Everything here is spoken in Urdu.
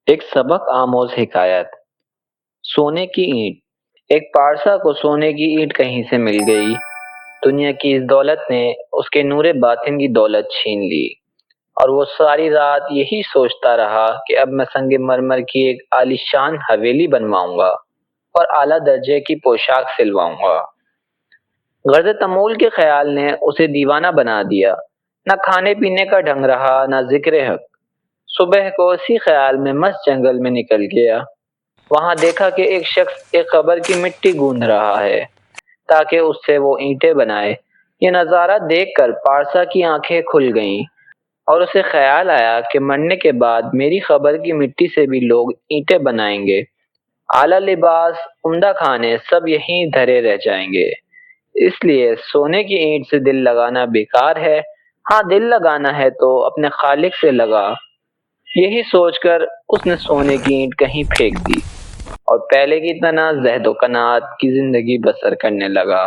ایک سبق آموز حکایت۔ سونے کی اینٹ۔ ایک پارسا کو سونے کی اینٹ کہیں سے مل گئی۔ دنیا کی اس دولت نے اس کے نور باطن کی دولت چھین لی، اور وہ ساری رات یہی سوچتا رہا کہ اب میں سنگ مرمر کی ایک عالیشان حویلی بنواؤں گا اور اعلیٰ درجے کی پوشاک سلواؤں گا۔ غرض تمول کے خیال نے اسے دیوانہ بنا دیا۔ نہ کھانے پینے کا ڈھنگ رہا، نہ ذکر حق۔ صبح کو اسی خیال میں مست جنگل میں نکل گیا۔ وہاں دیکھا کہ ایک شخص ایک قبر کی مٹی گوندھ رہا ہے تاکہ اس سے وہ اینٹیں بنائے۔ یہ نظارہ دیکھ کر پارسا کی آنکھیں کھل گئیں اور اسے خیال آیا کہ مرنے کے بعد میری قبر کی مٹی سے بھی لوگ اینٹیں بنائیں گے۔ اعلیٰ لباس، عمدہ کھانے سب یہیں دھرے رہ جائیں گے۔ اس لیے سونے کی اینٹ سے دل لگانا بیکار ہے۔ ہاں، دل لگانا ہے تو اپنے خالق سے لگا۔ یہی سوچ کر اس نے سونے کی اینٹ کہیں پھینک دی اور پہلے کی طرح زہد و قناعت کی زندگی بسر کرنے لگا۔